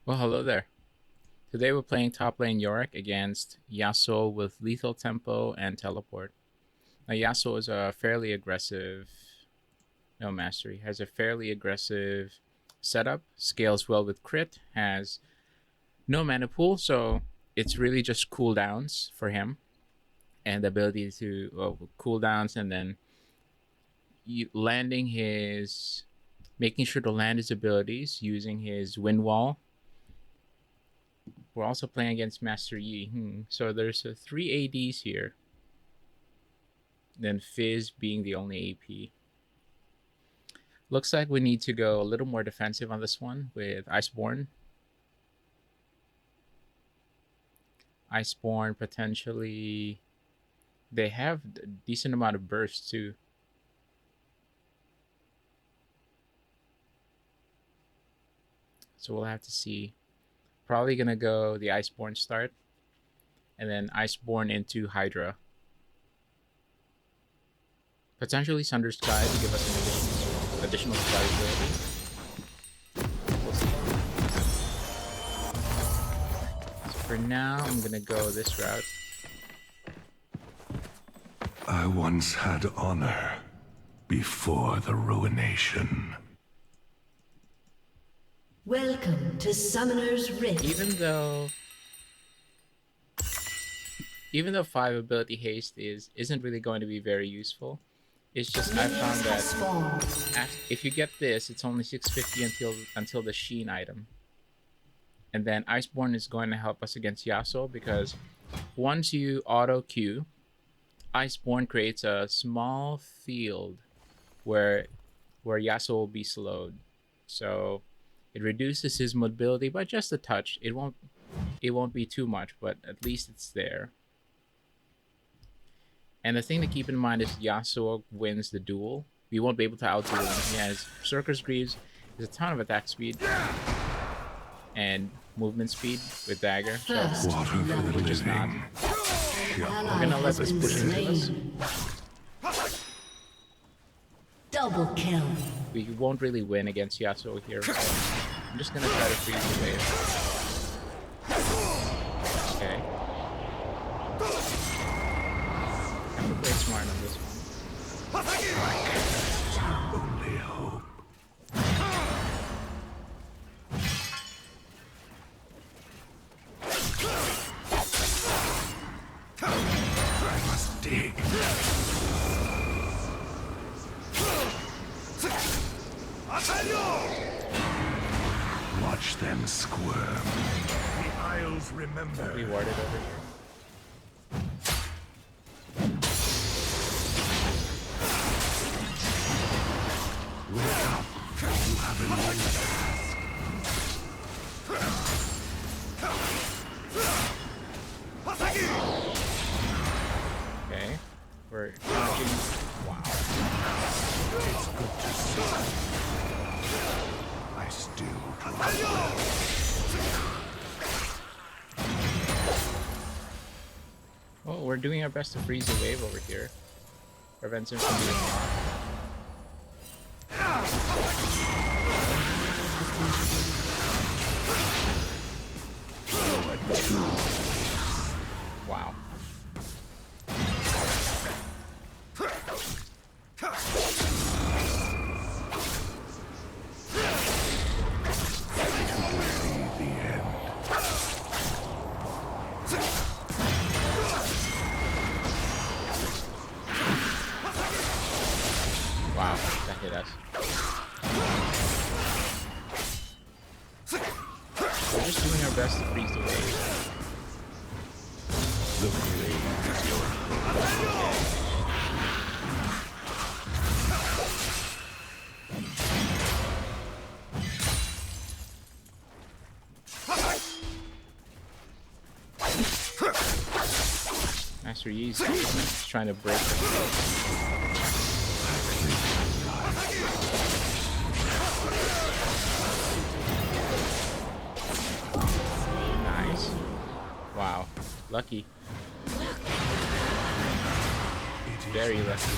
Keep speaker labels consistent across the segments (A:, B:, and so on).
A: Well, hello there. Today we're playing top lane Yorick against Yasuo with lethal tempo and teleport. Now Yasuo is a fairly aggressive, no mastery, has a fairly aggressive setup, scales well with crit, has no mana pool, so it's really just cooldowns for him and the ability to cooldowns and then landing his, making sure to land his abilities using his wind wall. We're also playing against Master Yi. So there's three ADs here. Then Fizz being the only AP. Looks like we need to go a little more defensive on this one with Iceborne. Iceborne potentially... They have a decent amount of burst too. So we'll have to see. Probably going to go the Iceborne start. And then Iceborne into Hydra. Potentially Sunder Sky to give us an additional survivability. We'll see. So for now, I'm going to go this route.
B: I once had honor before the ruination.
C: Welcome to Summoner's Rift.
A: Even though 5 ability haste isn't really going to be very useful, it's just I found that if you get this, it's only 650 until the Sheen item. And then Iceborne is going to help us against Yasuo because once you auto Q, Iceborne creates a small field where Yasuo will be slowed. So it reduces his mobility by just a touch. It won't be too much, but at least it's there. And the thing to keep in mind is Yasuo wins the duel. We won't be able to outduel him. He has Berserker's Greaves, there's a ton of attack speed, and movement speed with Dagger. So we're just not. We're gonna let this push into us.
C: Double kill.
A: We won't really win against Yasuo here. So I'm just gonna try to freeze the wave. Okay. Have to play smart on this one.
B: Only hope. I must dig. Watch them squirm. The Isles remember.
A: We warded over here.
B: Wake up. You have a new task.
A: Okay. We're dodging. Wow.
B: It's good to see. I still
A: Well, we're doing our best to freeze the wave over here. Prevents him from doing wow. Wow, that hit us. We're just doing our best to freeze the wave.
B: The blade is your
A: Master Yi's trying to break the Nice. Wow. Lucky. Very lucky.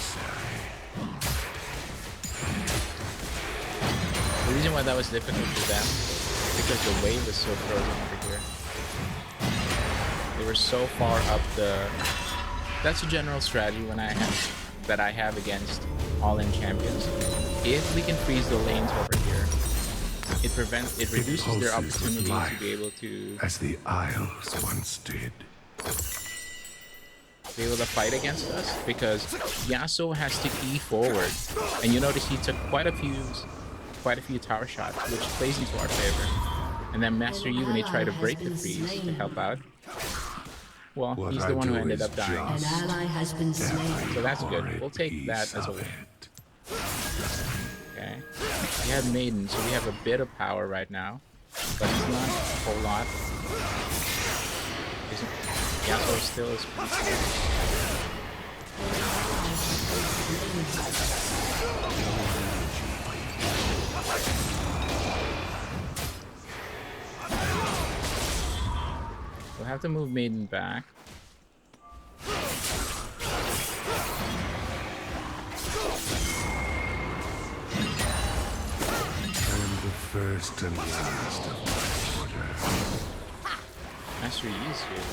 A: The reason why that was difficult for them because the wave is so frozen over here. They were so far up the... That's a general strategy that I have against all-in champions. If we can freeze the lanes over here, it reduces their opportunity to be able to...
B: As the Isles once did.
A: Be able to fight against us, because Yasuo has to E forward, and you notice he took quite a few tower shots, which plays into our favor. And then Master Yi, when he tried to break the freeze to help out, well, he's the one who ended up dying.
C: An ally has been slain.
A: So that's good. We'll take that as a win. Okay. We have Maiden, so we have a bit of power right now, but it's not a whole lot. Yasuo still is pretty slow. We'll have to move Maiden back.
B: I'm the first and last of my order.
A: Master Yi's here.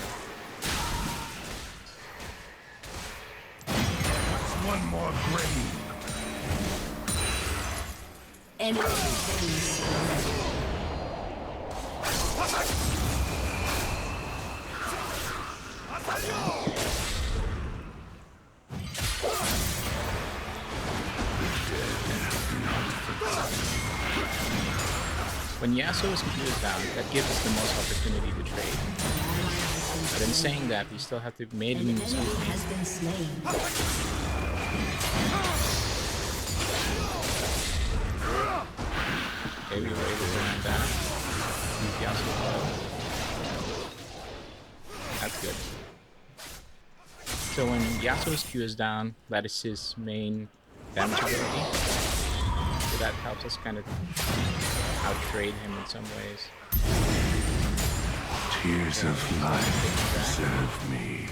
B: One more grave.
C: Enemy base.
A: When Yasuo's Q is down, that gives us the most opportunity to trade. But in saying that, we still have to Maiden
C: An
A: use
C: enemy
A: something.
C: has been slain.
A: Okay, we were able to land that. Use Yasuo out. That's good. So when Yasuo's Q is down, that is his main damage ability. So that helps us kind of out-trade him in some ways.
B: Tears of life serve me.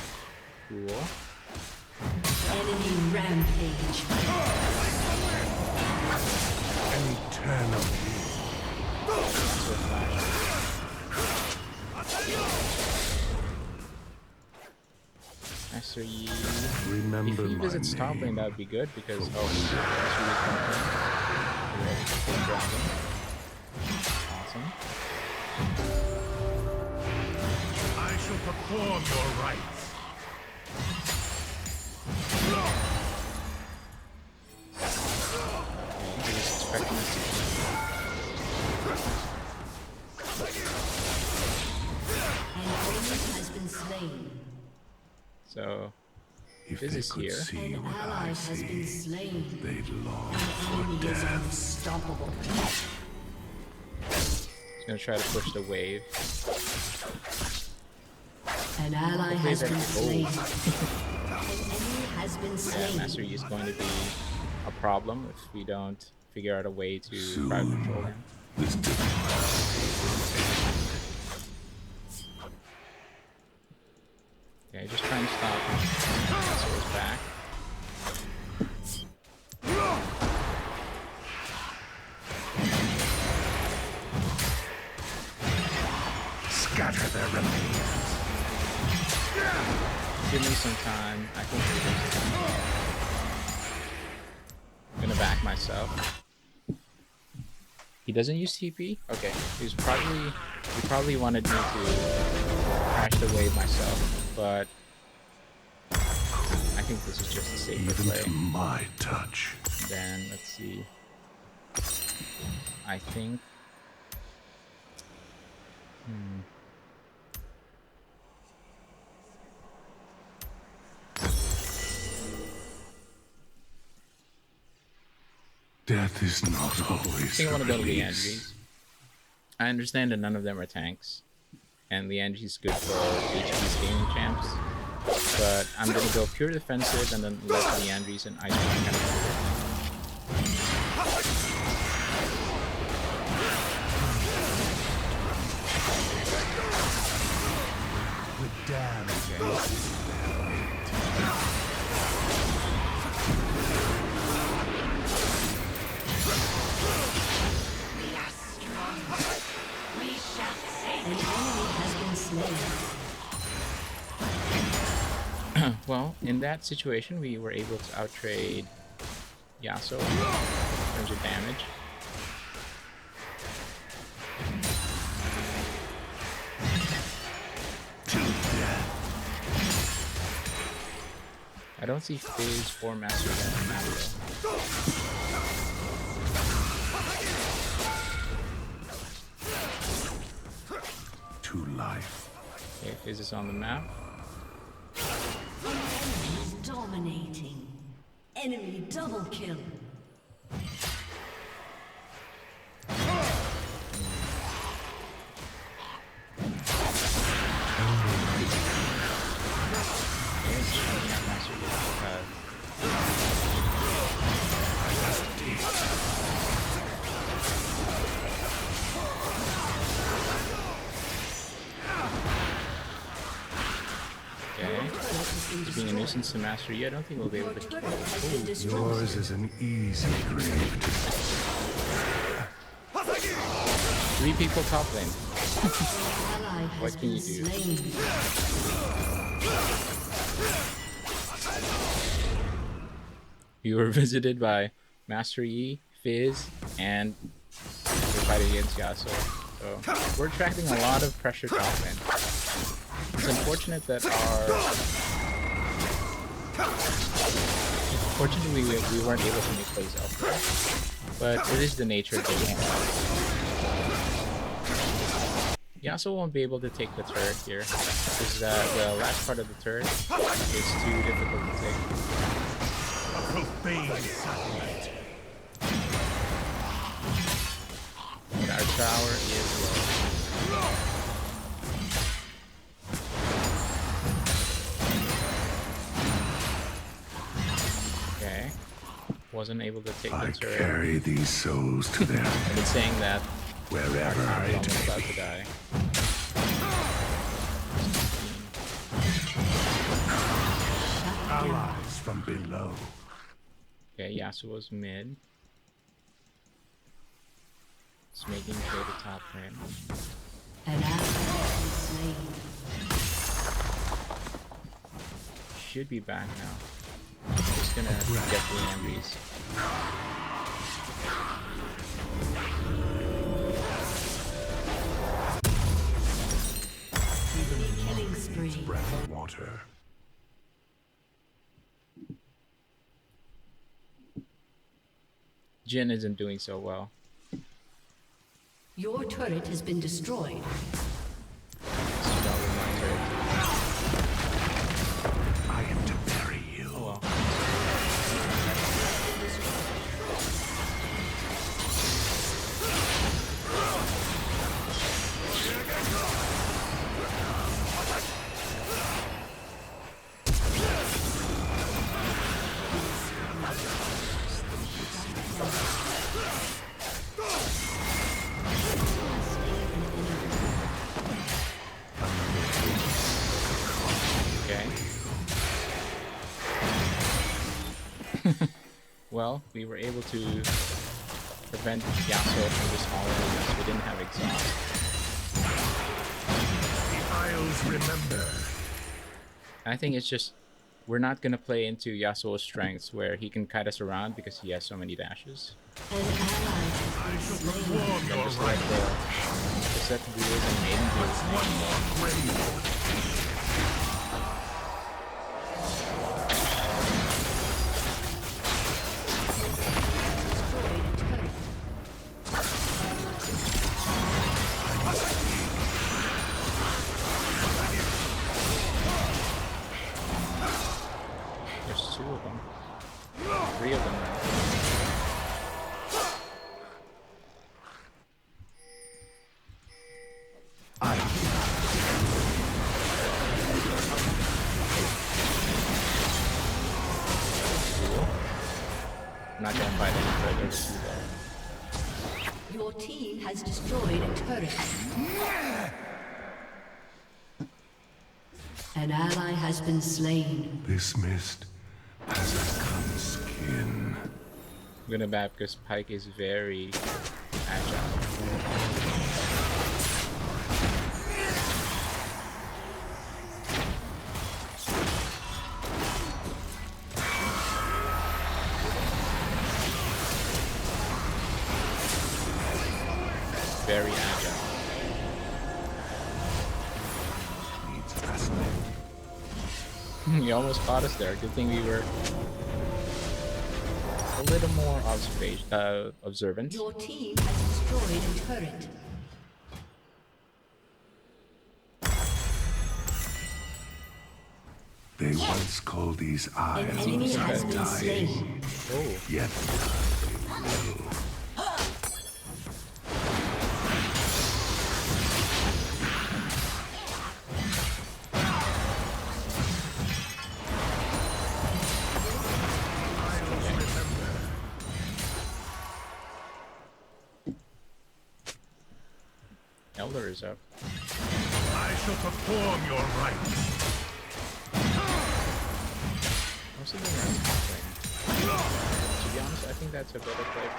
A: Cool.
C: Enemy rampage.
B: An eternal
A: Yasuo flash. Master Yi.
B: remember
A: If he
B: my
A: visits top lane,
B: name.
A: that would be good because Master Yi's coming in. We're ready to take dragon. Awesome.
B: I shall perform your rites.
A: Okay, he was expecting us
C: An enemy has been slain.
A: So,
B: If
A: Fizz
B: they
A: is
B: could
A: here.
B: see
C: An
B: what
C: ally
B: I
C: has been
B: see,
C: slain.
B: they'd long
C: An
B: for
C: enemy is
B: death.
C: unstoppable.
A: he's gonna try to push the wave.
C: An ally
A: Hopefully
C: has
A: that-
C: been slain.
A: oh,
C: An enemy has been
A: yeah,
C: slain.
A: Master Yi is going to be a problem if we don't figure out a way to
B: Soon.
A: crowd control him.
B: This
A: Okay, just trying to stop him. Yasuo's back.
B: scatter their remains.
A: Give me some time. I think we're losing. I'm gonna back myself. He doesn't use TP? Okay. He probably wanted me to crash the wave myself, but I think this is just a safer
B: Even
A: play.
B: to my touch.
A: Then let's see. I think.
B: Death is not
A: I
B: always
A: think I want to
B: the
A: go to the
B: release.
A: Andries. I understand that none of them are tanks, and the Andries good for HP scaling champs. But I'm gonna go pure defensive and then let the Andries and Ice Cream kind of
B: The damned gaze.
A: Well, in that situation, we were able to outtrade Yasuo in terms of damage. I don't see Phase or Master Yi on the map though.
B: To life.
A: Okay, Phase is on the map.
C: Dominating. Enemy double kill.
A: He's being a nuisance to Master Yi. I don't think we'll be able to kill him.
B: Yours is an easy grave to
A: 3 people top lane. What can you do? You were visited by Master Yi, Fizz, and we're fighting against Yasuo. So we're attracting a lot of pressure top lane. It's unfortunate that Unfortunately, we weren't able to make plays elsewhere, but it is the nature of the game. Yasuo won't be able to take the turret here, because the last part of the turret is too difficult to take.
B: a profane satellite.
A: And our tower is low. Okay. Wasn't able to take
B: I
A: the turret.
B: carry these souls to their
A: I've been saying that
B: wherever
A: I'm
B: it
A: almost
B: may
A: about
B: be.
A: to die.
B: Allies from below.
A: Okay, Yasuo's mid. It's making sure the top lane.
C: An ally has been slain.
A: Should be back now. I'm just gonna get the Ambries.
C: Killing spree.
B: Brown water.
A: Jhin isn't doing so well.
C: Your turret has been destroyed.
A: Let's start with my turret.
B: I am to bury you.
A: Oh well. Okay. Well, we were able to prevent Yasuo from just all-in because we didn't have exhaust.
B: The Isles remember.
A: I think it's just we're not gonna play into Yasuo's strengths where he can kite us around because he has so many dashes.
C: An ally has been slain.
B: Warm your
A: Just
B: right.
A: let the duels and maiden duels
B: One more grave.
A: There's 2 of them. 3 of them now. I'm not gonna fight any further with you though.
C: Your team has destroyed a turret. An ally has been slain.
B: This mist has a come skin.
A: I'm gonna bat because Pike is very agile. very agile.
B: Needs resting.
A: He almost caught us there. Good thing we were a little more observant.
C: Your team has destroyed a turret.
B: They once called these
C: An
B: eyes
C: enemy has been
B: dying,
C: slain.
A: Oh,
B: yet they will.
A: Elder is up.
B: I shall perform your rites.
A: Most of them are playing. To be honest, I think that's a better play.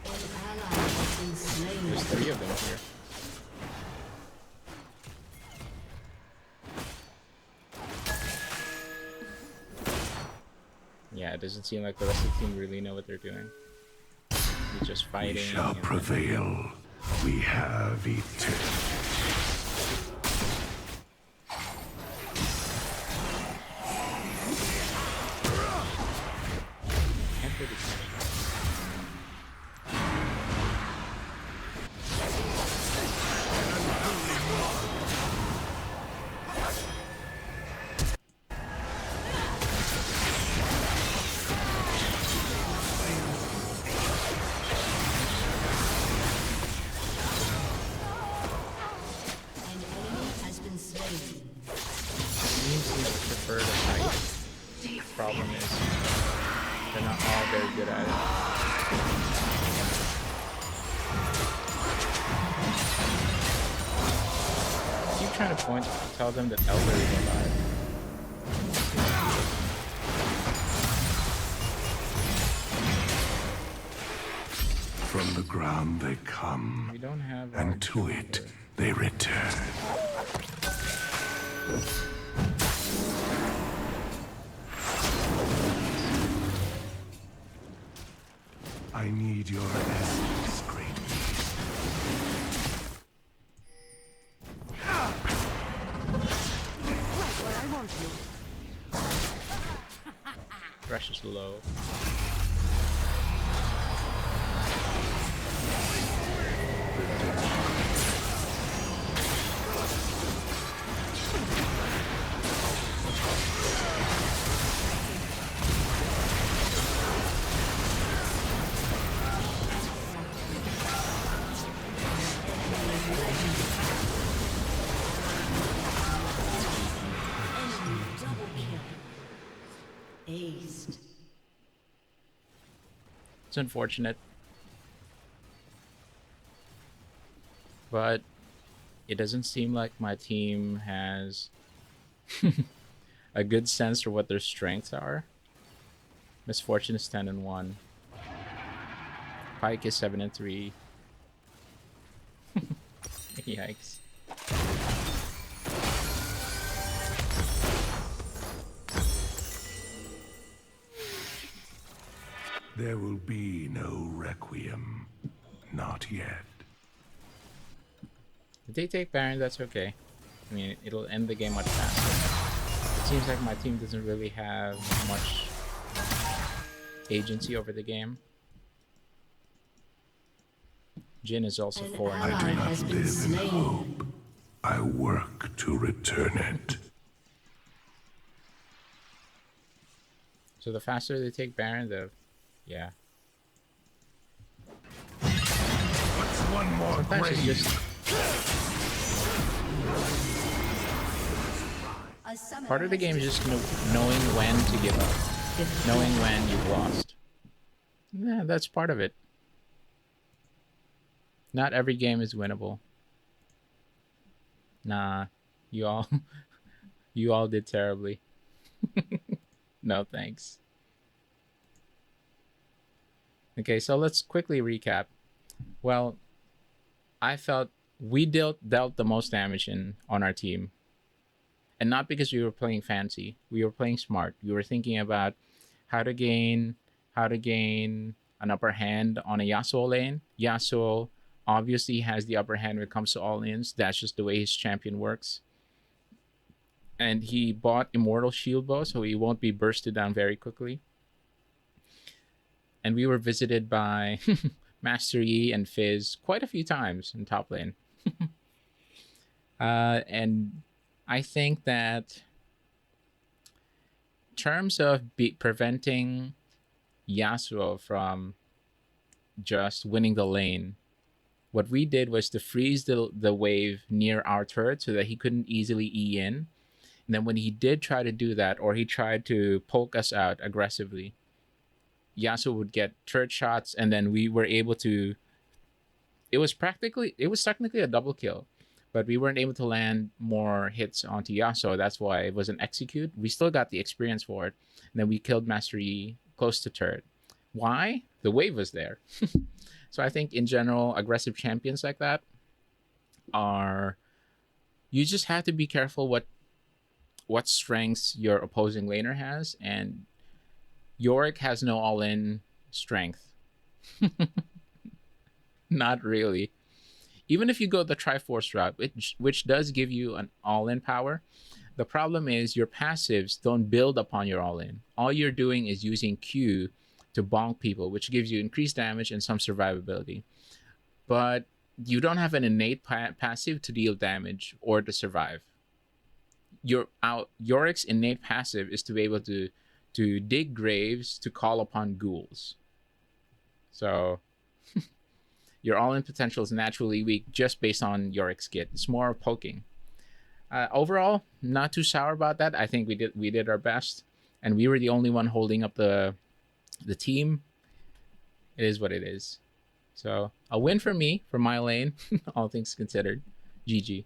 C: An ally has been slain.
A: There's 3 of them here. Yeah, it doesn't seem like the rest of the team really know what they're doing. They're just fighting.
B: We shall
A: and-
B: prevail. We have eternity.
A: Can't really catch
C: An enemy has been slain.
A: Teams seem to prefer to fight. The problem is they're not all very good at it. I keep trying to tell them that Elder is alive.
B: From the ground they come,
A: We don't have.
B: and to it they return. I need your essence, great beast.
A: Thresh is low.
C: Enemy double kill. Aced.
A: It's unfortunate. But it doesn't seem like my team has a good sense for what their strengths are. Misfortune is 10-1. Pike is 7-3. Yikes.
B: There will be no requiem. Not yet.
A: If they take Baron, that's okay. I mean, it'll end the game much faster. It seems like my team doesn't really have much agency over the game. Jin is also
C: An
A: 4
C: ally
A: and
B: do not
C: has been
B: live in
C: slain.
B: hope. I work to return it.
A: So the faster they take Baron, the yeah.
B: What's one more
A: Sometimes it's
B: grave?
A: just
C: A summoner
A: part of the
C: has
A: game is just knowing when to give up, knowing when you've lost. Yeah, that's part of it. Not every game is winnable. Nah, you all, you all did terribly. No thanks. Okay, so let's quickly recap. Well, I felt We dealt the most damage on our team, and not because we were playing fancy. We were playing smart. We were thinking about how to gain how to gain an upper hand on a Yasuo lane. Yasuo obviously has the upper hand when it comes to all ins. That's just the way his champion works. And he bought Immortal Shield Bow, so he won't be bursted down very quickly. And we were visited by Master Yi and Fizz quite a few times in top lane. And I think that in terms of preventing Yasuo from just winning the lane, what we did was to freeze the wave near our turret so that he couldn't easily E in. And then when he did try to do that, or he tried to poke us out aggressively, Yasuo would get turret shots, and then we were able to. It was technically a double kill, but we weren't able to land more hits onto Yasuo. That's why it was an execute. We still got the experience for it, and then we killed Master Yi close to turret. Why? The wave was there. So I think in general, aggressive champions like that are. You just have to be careful what strengths your opposing laner has, and Yorick has no all-in strength. Not really. Even if you go the Triforce route, which does give you an all-in power, the problem is your passives don't build upon your all-in. All you're doing is using Q to bonk people, which gives you increased damage and some survivability. But you don't have an innate passive to deal damage or to survive. Yorick's innate passive is to be able to dig graves to call upon ghouls. So your all-in potential is naturally weak just based on Yorick's kit. It's more poking. Overall, not too sour about that. I think we did our best, and we were the only one holding up the team. It is what it is. So a win for me, for my lane, all things considered. GG.